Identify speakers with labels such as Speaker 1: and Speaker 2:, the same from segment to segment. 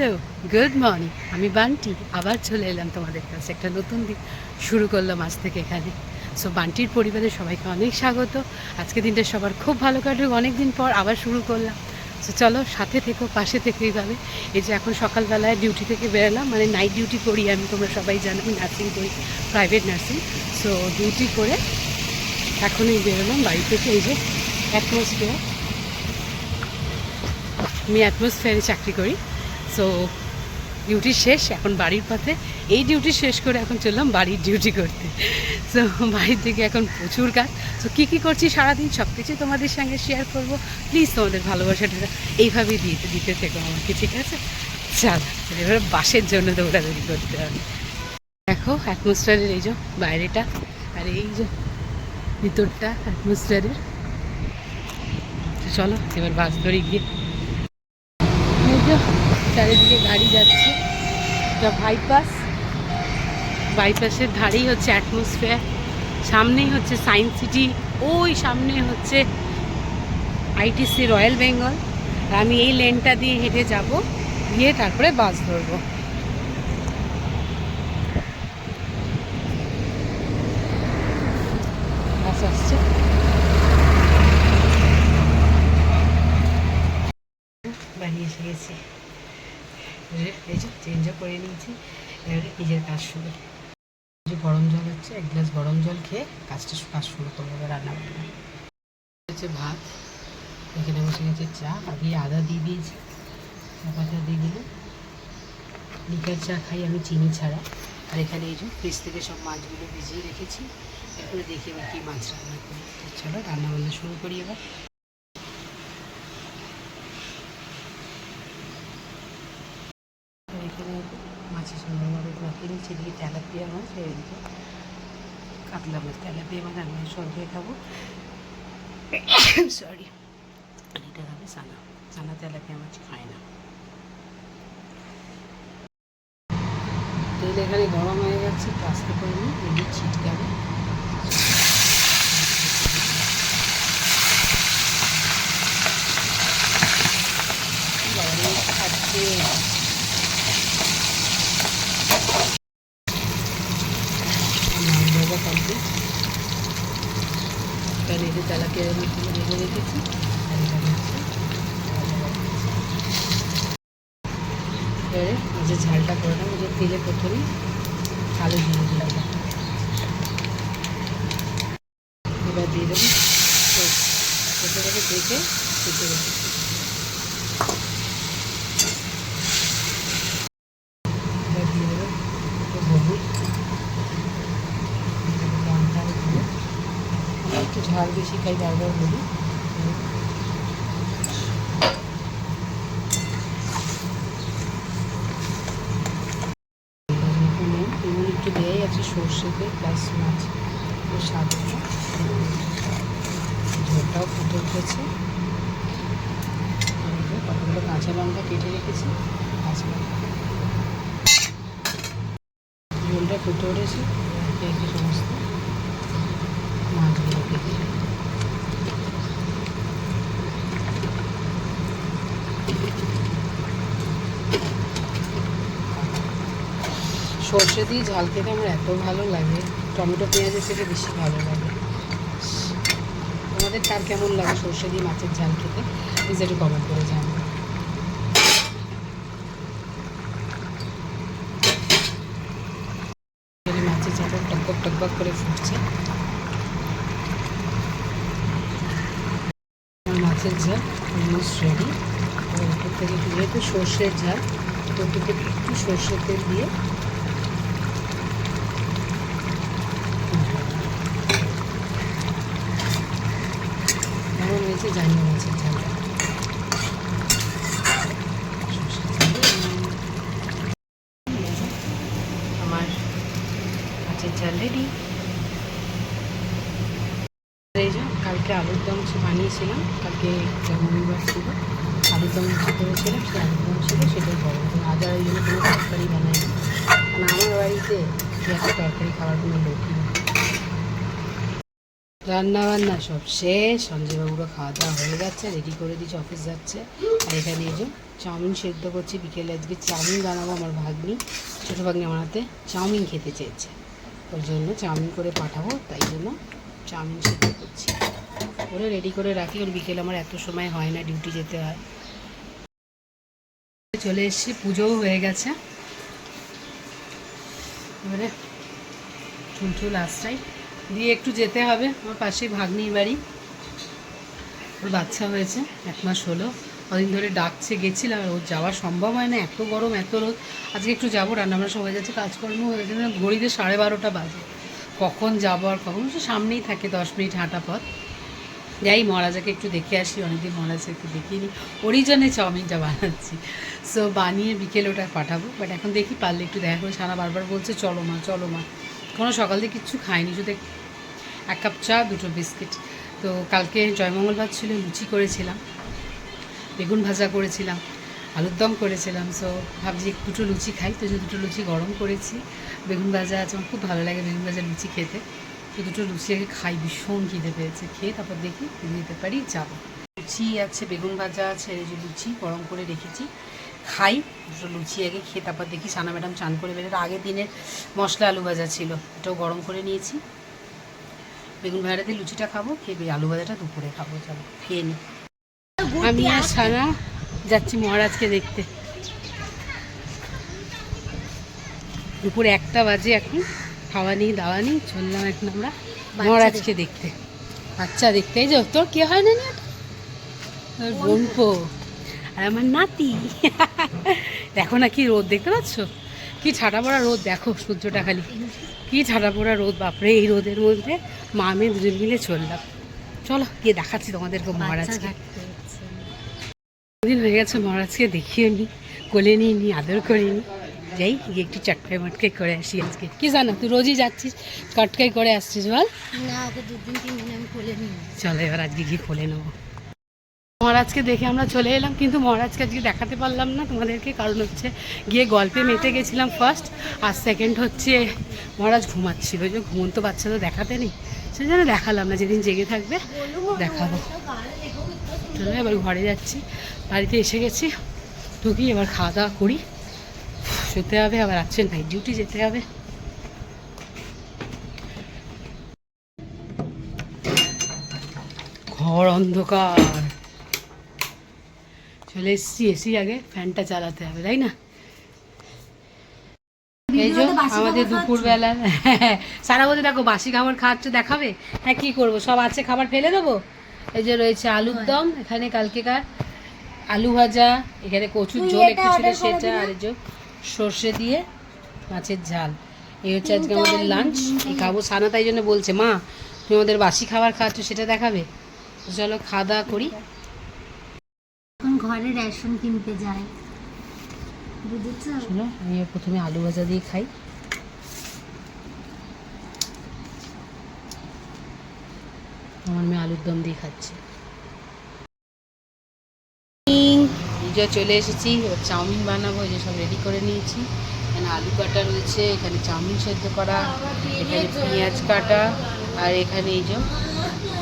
Speaker 1: Hello, good morning. আমি বান্টি আবার চলে এলাম তোমাদের কাছে। একটা নতুন দিন শুরু করলাম আজ থেকে এখানে। সো বান্টির পরিবারের সবাইকে অনেক স্বাগত। আজকে দিনটা সবার খুব ভালো কাটুক। অনেক দিন পর আবার শুরু করলাম। সো চলো, সাথে থেকো, পাশে থেকে এইভাবে। এই যে এখন সকালবেলায় ডিউটি থেকে বেরোলাম, মানে নাইট ডিউটি করি আমি, তোমরা সবাই জানো আমি নার্সিং করি, প্রাইভেট নার্সিং। সো ডিউটি করে এখনই বেরোলাম বাড়ি থেকে। এই যে অ্যাটমসফিয়ার, আমি অ্যাটমসফিয়ারে চাকরি করি। সো ডিউটি শেষ, এখন বাড়ির পথে। এই ডিউটি শেষ করে এখন চললাম বাড়ির ডিউটি করতে। সো বাড়ির থেকে এখন প্রচুর কাজ। সো কী কী করছি সারাদিন সব কিছুই তোমাদের সঙ্গে শেয়ার করব। প্লিজ তোমাদের ভালোবাসাটা এইভাবেই দিতে থেকো আমাকে, ঠিক আছে? চল এবার বাসের জন্য দৌড়াদৌড়ি করতে হবে। দেখো অ্যাটমসফিয়ারের এই যে বাইরেটা, আর এই যে ভিতরটা অ্যাটমসফিয়ারের। চলো এবার বাস ধরে গিয়ে, চারিদিকে গাড়ি যাচ্ছে। এটা বাইপাসের ধারেই হচ্ছে অ্যাটমসফিয়ার, সামনেই হচ্ছে সায়েন্স সিটি, ওই সামনে হচ্ছে আইটিসি রয়্যাল বেঙ্গল। আমি এই লেনটা দিয়ে হেঁটে যাব, গিয়ে তারপরে বাস ধরবো। বাস আসছে, বাড়ি এসে গেছি। এই যে চেঞ্জও করে নিয়েছি, এবারে নিজের কাজ শুরু। যে গরম জল হচ্ছে, এক গ্লাস গরম জল খেয়ে কাজ শুরু করবো রান্না বান্না। হচ্ছে ভাত, এখানে বসে গেছে চা, আগে আদা দিয়ে দিয়েছি, চা পাতা দিয়ে দিলাম। লিকার চা খাই আমি চিনি ছাড়া। আর এখানে এই যে ফ্রিজ থেকে সব মাছগুলো ভিজিয়ে রেখেছি, এরপরে দেখি এবার কী মাছ রান্না করি। চলো রান্না বান্না শুরু করি এবার। এখানে মাছের সুন্দরভাবে মাখিয়ে নিচ্ছি, এদিকে তেলাপিয়া মাছ, এদিকে কাতলা মাছ। তেলাপিয়া মাছ আমি সঙ্গে খাবো, সরি। আর এটা খাবে সানা তেলাপিয়া মাছ খায় না। তেল এখানে গরম হয়ে যাচ্ছে, আস্তে করে নিই, এদিকে ছিটকাবে। গরম খাচ্ছে, ভাজা কমপ্লিট। কারণ এই যে তেলাপিয়ার মধ্যে ভেজে রেখেছি, আর এখানে হচ্ছে এবারে যে ঝালটা করে নেবো। যে তেলে প্রথমে কালো জিরে দিয়ে দিলাম, এবার দিয়ে দেবো দেখে কেটে রেখেছি। এবার দিয়ে দেবো একটু হলুদ, লঙ্কার গুঁড়ো। আমি একটু ঝাল বেশি খাই, বারবার বলি। এমন একটু দেওয়াই আছে সর্ষেতে প্লাস মাছ স্বাদ। ঝোলটাও ফুটে উঠেছে। কতগুলো কাঁচা লঙ্কা কেটে রেখেছি, কাঁচা লঙ্কা ঝোলটা ফুটে উঠেছে। একে সমস্ত মাছগুলো কেটে সর্ষে দিয়ে ঝাল খেতে আমার এত ভালো লাগে, টমেটো পেঁয়াজের থেকে বেশি ভালো লাগে। তোমাদের কার কেমন লাগে সর্ষে দিয়ে মাছের ঝাল খেতে, প্লিজ একটু কমেন্ট করে জানাবো। মাছের ঝালটা টকবক টকবক করে ফুটছে। মাছের ঝাল অলমোস্ট রেডি। ওপর থেকে যেহেতু সর্ষের ঝাল, ওপর থেকে একটু সর্ষের তেল দিয়ে কেমন হয়েছে জানি মাছের ঝালটা। আমার মাছের ঝাল রেডি। এই যে কালকে আলুর দম বানিয়েছিলাম, কালকে রবিবার ছিল, আলুর দম করেছিলাম, সেই আলুর দম ছিল, সেটাই বড়। আজ আর এই জন্য কোনো তরকারি বানাই না, কারণ আমার বাড়িতে এত তরকারি খাওয়ার কোনো লোকই নেই। রান্না বান্না সব শেষ, সঞ্জয়বাবুরা খাওয়া দাওয়া হয়ে যাচ্ছে, রেডি করে দিচ্ছে, অফিস যাচ্ছে। আর এখানে এই যে চাউমিন সেদ্ধ করছি, বিকেলে আজকে চাউমিন বানাবো। আমার ভাগ্নি, ছোটো ভাগ্নি আমার হাতে চাউমিন খেতে চেয়েছে, ওর জন্য চাউমিন করে পাঠাবো, তাই জন্য চাউমিন সেদ্ধ করছি। ওরা রেডি করে রাখি, ওর বিকেলে আমার এত সময় হয় না, ডিউটি যেতে হয়। চলে এসেছি, পুজোও হয়ে গেছে, এবারে চুল আশ্রাই দিয়ে একটু যেতে হবে। আমার পাশেই ভাগ্নির বাড়ি, ওর বাচ্চা হয়েছে, 1 মাস হলো। কদিন ধরে ডাকছে, গেছিলাম, ওর যাওয়া সম্ভব হয় না, এত গরম এত রোদ। আজকে একটু যাবো, রান্নাবান্না সব হয়ে যাচ্ছে, কাজকর্ম হয়ে যাচ্ছে, ঘড়িতে 12:30 বাজে, কখন যাবো আর কখন, সামনেই থাকে 10 মিনিট হাঁটা পথ। যাই মহারাজাকে একটু দেখে আসি, অনেকদিন মহারাজকে একটু দেখিনি, ওরই জন্যে চাউমিনটা বানাচ্ছি। সো বানিয়ে বিকেলে ওটা পাঠাবো, বাট এখন দেখি পারলে একটু দেখা করে। সারা বারবার বলছে চলো মা চলো মা, কোনো সকাল থেকে কিচ্ছু খাইনি, শুধু 1 কাপ চা, 2টো বিস্কিট। তো কালকে জয়মঙ্গলবার ছিল, লুচি করেছিলাম, বেগুন ভাজা করেছিলাম, আলুর দম করেছিলাম। সো ভাবছি 2টো লুচি খাই, তো যে 2টো লুচি গরম করেছি, বেগুন ভাজা আছে, আমার খুব ভালো লাগে বেগুন ভাজা লুচি খেতে। তো 2টো লুচি আগে খাই, ভীষণ খিদে পেয়েছে, খেয়ে তারপর দেখি যেতে পারি যাবো। লুচি আছে, বেগুন ভাজা আছে, এই যে লুচি গরম করে রেখেছি, খাই 2টো লুচি আগে, খেয়ে তারপর দেখি। সানা ম্যাডাম চান করে বেরোলে, আগের দিনের মশলা আলু ভাজা ছিল, এটাও গরম করে নিয়েছি। বেগুন ভাজাটা দিয়ে লুচিটা খাবো, খেয়ে আলু ভাজাটা দুপুরে খাবো, চলো খেয়ে নিই। আমি আর সানা যাচ্ছি মহারাজকে দেখতে, দুপুর 1টা বাজে এখন, খাওয়া নেই দাওয়া নেই, চললাম এখন আমরা মহারাজকে দেখতে, বাচ্চা দেখতে। এই যে তোর কে হয় না, তোর বোনপো আর আমার নাতি। দেখো না কি রোদ, দেখতে পাচ্ছ কি ছাটা পড়া রোদ, দেখো সূর্যটা খালি কি ছাটা পড়া রোদ, বাপরে। এই রোদের মধ্যে মা মেয়ে দুজন মিলে চললাম, চলো গিয়ে দেখাচ্ছি তোমাদেরকে মহারাজকে। দিন হয়ে গেছে মহারাজকে দেখিও নি, কোলে নিয়ে নি, আদর করিনি। যাই গিয়ে একটু চটকাই মটকাই করে আসি আজকে। কি জানো, তুই রোজই যাচ্ছিস, চটকাই করে আসছিস বল না, ওকে 2-3 দিন আমি কোলে নিই। চলো এবার আজকে গিয়ে কোলে নেবো। মহারাজকে দেখে আমরা চলে এলাম, কিন্তু মহারাজকে আজকে দেখাতে পারলাম না তোমাদেরকে, কারণ হচ্ছে গিয়ে গল্পে মেতে গেছিলাম ফার্স্ট, আর সেকেন্ড হচ্ছে মহারাজ ঘুমাচ্ছিল, যে ঘুমন্ত বাচ্চা তো দেখাতে নেই, সেই জন্য দেখালাম না, যেদিন জেগে থাকবে দেখাবো। চলো এবার ঘরে যাচ্ছি, বাড়িতে এসে গেছি, ঢুকি এবার খাওয়া দাওয়া করি, শুতে হবে, আবার রাত্রে নাইট ডিউটি যেতে হবে। ঘর অন্ধকার, চলে এসছি, এসি আগে ফ্যানটা চালাতে হবে, তাই না? এই যে আমাদের দুপুরবেলা, সারা বলতে দেখো বাসি খাবার খাওয়াচ্ছ, দেখাবে? হ্যাঁ কি করবো, সব আছে, খাবার ফেলে দেবো। এই যে রয়েছে আলুর দম, এখানে কালকেকার আলু ভাজা, এখানে কচুর ঝোল একটু ছিল সেটা, আর এই যে সর্ষে দিয়ে মাছের ঝাল। এই হচ্ছে আজকে আমাদের লাঞ্চ, এই খাবো। সানা তাই জন্য বলছে মা তুমি আমাদের বাসি খাবার খাচ্ছ, সেটা দেখাবে। চলো খাওয়া দাওয়া করি।
Speaker 2: এখন ঘরে রেশন কিনতে যাই, বুঝেছো?
Speaker 1: শোনো, আমি প্রথমে আলু ভাজা দিয়ে খাই। আমার মেয়ে আলুর দম দিয়ে খাচ্ছে। এই যে চলে এসেছি, এবার চাউমিন বানাবো, এই যে সব রেডি করে নিয়েছি। এখানে আলু কাটা রয়েছে, এখানে চাউমিন সেদ্ধ করা, এখানে পেঁয়াজ কাটা, আর এখানে এই যে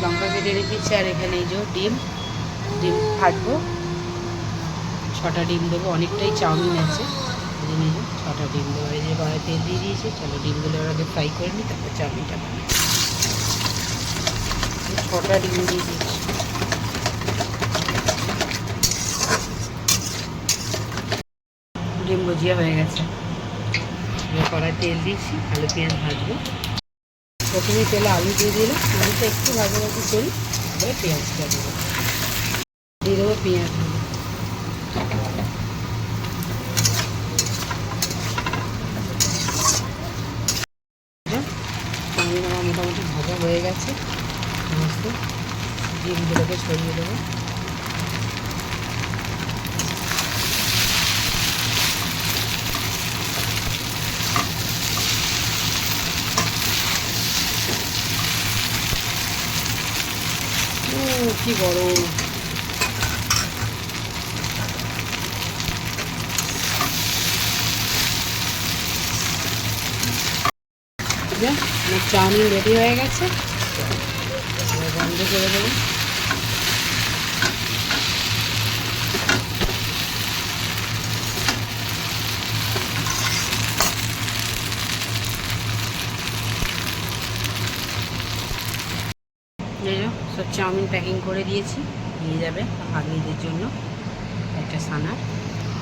Speaker 1: লঙ্কা কেটে রেখেছি, আর এখানে এই যে ডিম ফাটবো, 6টা ডিম দেবো, অনেকটাই চাউমিন আছে, এই জন্য 6টা ডিম দেবো। এই যে কড়াই তেল দিয়ে দিয়েছি, চলো ডিমগুলো আগে ফ্রাই করে নিই, তারপর চাউমিনটা বানাই। 6টা ডিম দিয়ে দিয়েছি। ডিম ভুজিয়া হয়ে গেছে, কড়াই তেল দিয়েছি, আলু পেঁয়াজ ভাজবো। প্রথমে তেলে আলু দিয়ে দিলাম, আলুটা একটু ভাজাভাজি করি, তারপরে পেঁয়াজটা দেবো, দিয়ে দেবো পেঁয়াজ। চাউমিন আমার মোটামুটি ভাজা হয়ে গেছে, সমস্ত ডিমগুলোকে ছড়িয়ে দেবো। কি গরম, আমার চাউমিন রেডি হয়ে গেছে, বন্ধ করে দেবো। সব চাউমিন প্যাকিং করে দিয়েছি, নিয়ে যাবে ভাগ্নিদের জন্য একটা সানার,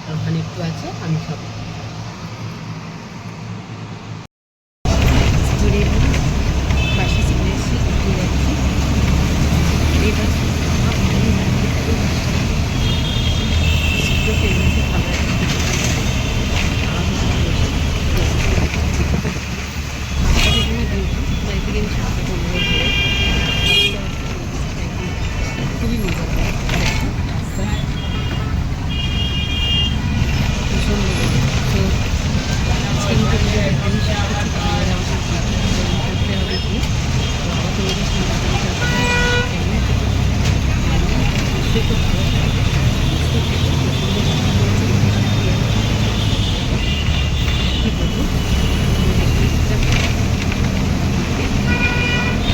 Speaker 1: আর ওখানে একটু আছে, আমি সব